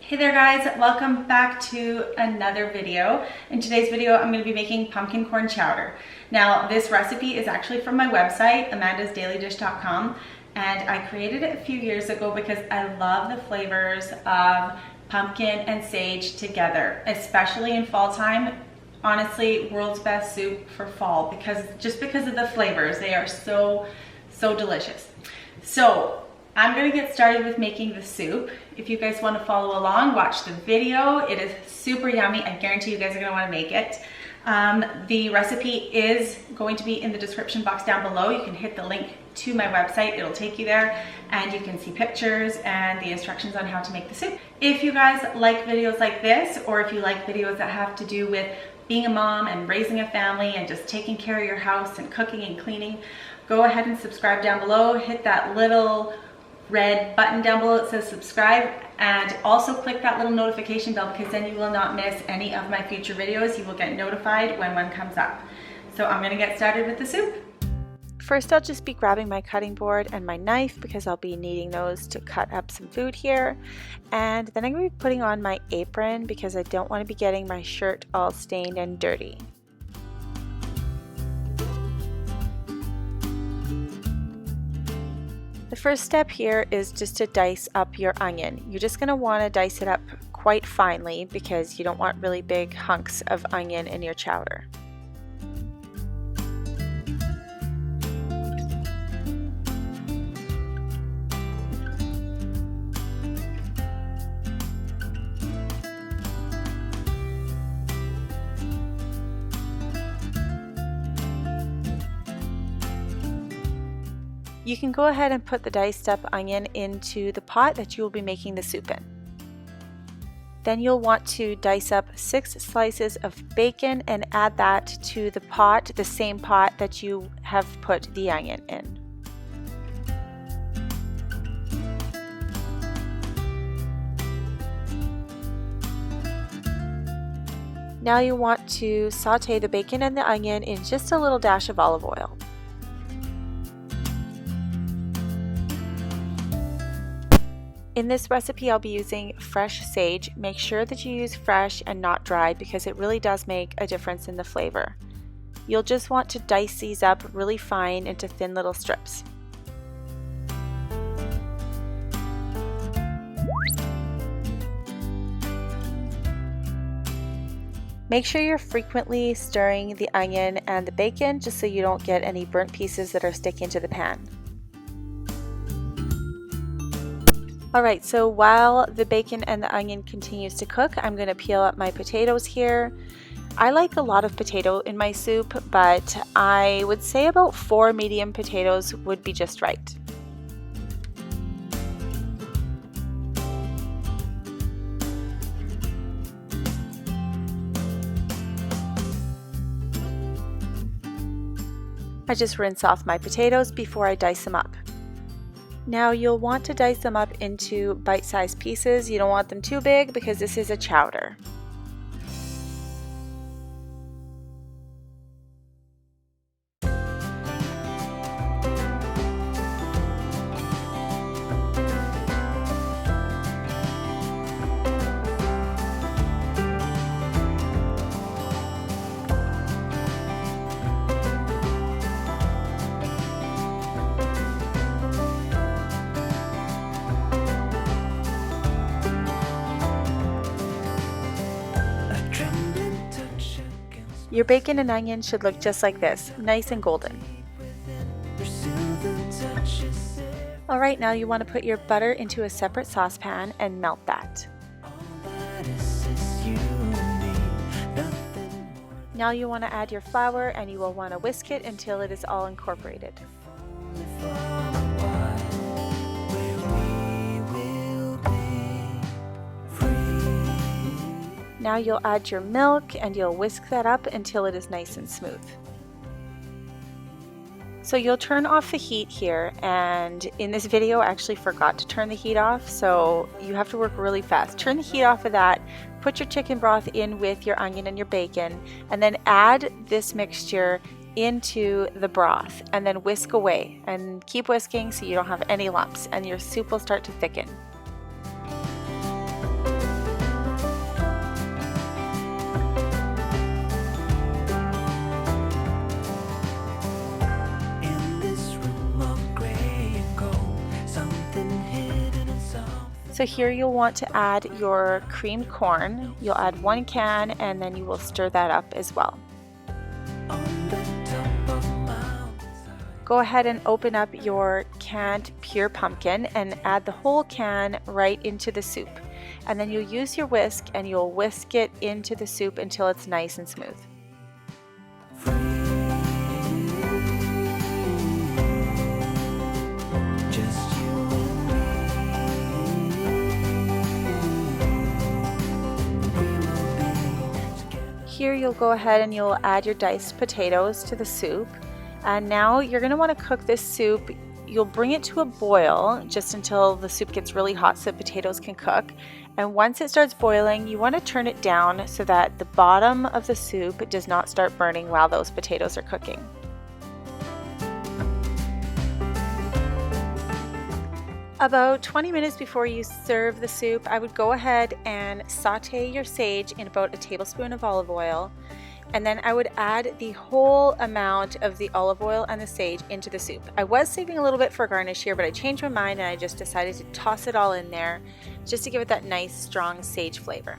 Hey there guys, welcome back to another video. In today's video, I'm going to be making pumpkin corn chowder. Now this recipe is actually from my website, amandasdailydish.com, and I created it a few years ago because I love the flavors of pumpkin and sage together, especially in fall time. Honestly, world's best soup for fall because of the flavors. They are so delicious. So I'm going to get started with making the soup. If you guys want to follow along, watch the video. It is super yummy. I guarantee you guys are going to want to make it. The recipe is going to be in the description box down below. You can hit the link to my website. It'll take you there and you can see pictures and the instructions on how to make the soup. If you guys like videos like this, or if you like videos that have to do with being a mom and raising a family and just taking care of your house and cooking and cleaning, go ahead and subscribe down below. Hit that little red button down below that says subscribe, and also click that little notification bell because then you will not miss any of my future videos. You will get notified when one comes up. So I'm going to get started with the soup. First, I'll just be grabbing my cutting board and my knife because I'll be needing those to cut up some food here. And then I'm going to be putting on my apron because I don't want to be getting my shirt all stained and dirty. The first step here is just to dice up your onion. You're just going to want to dice it up quite finely because you don't want really big hunks of onion in your chowder. You can go ahead and put the diced up onion into the pot that you will be making the soup in. Then you'll want to dice up 6 slices of bacon and add that to the pot, the same pot that you have put the onion in. Now you want to saute the bacon and the onion in just a little dash of olive oil. In this recipe, I'll be using fresh sage. Make sure that you use fresh and not dried because it really does make a difference in the flavor. You'll just want to dice these up really fine into thin little strips. Make sure you're frequently stirring the onion and the bacon just so you don't get any burnt pieces that are sticking to the pan. Alright, so while the bacon and the onion continues to cook, I'm going to peel up my potatoes here. I like a lot of potato in my soup, but I would say about 4 medium potatoes would be just right. I just rinse off my potatoes before I dice them up. Now you'll want to dice them up into bite-sized pieces. You don't want them too big because this is a chowder. Your bacon and onion should look just like this, nice and golden. Alright, now you want to put your butter into a separate saucepan and melt that. Now you want to add your flour and you will want to whisk it until it is all incorporated. Now you'll add your milk and you'll whisk that up until it is nice and smooth. So you'll turn off the heat here, and in this video I actually forgot to turn the heat off, so you have to work really fast. Turn the heat off of that, put your chicken broth in with your onion and your bacon, and then add this mixture into the broth and then whisk away and keep whisking so you don't have any lumps and your soup will start to thicken. So here you'll want to add your creamed corn. You'll add 1 can and then you will stir that up as well. Go ahead and open up your canned pure pumpkin and add the whole can right into the soup. And then you'll use your whisk and you'll whisk it into the soup until it's nice and smooth. Here you'll go ahead and you'll add your diced potatoes to the soup. And now you're going to want to cook this soup. You'll bring it to a boil just until the soup gets really hot so the potatoes can cook. And once it starts boiling, you want to turn it down so that the bottom of the soup does not start burning while those potatoes are cooking. About 20 minutes before you serve the soup, I would go ahead and saute your sage in about a tablespoon of olive oil. And then I would add the whole amount of the olive oil and the sage into the soup. I was saving a little bit for garnish here, but I changed my mind and I just decided to toss it all in there just to give it that nice strong sage flavor.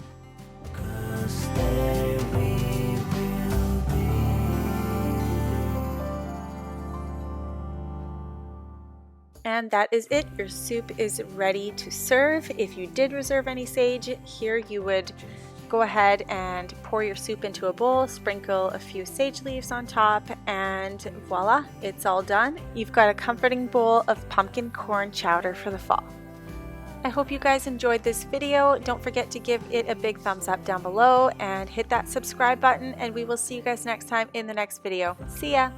And that is it. Your soup is ready to serve. If you did reserve any sage, here you would go ahead and pour your soup into a bowl, sprinkle a few sage leaves on top, and voila, it's all done. You've got a comforting bowl of pumpkin corn chowder for the fall. I hope you guys enjoyed this video. Don't forget to give it a big thumbs up down below and hit that subscribe button, and we will see you guys next time in the next video. See ya!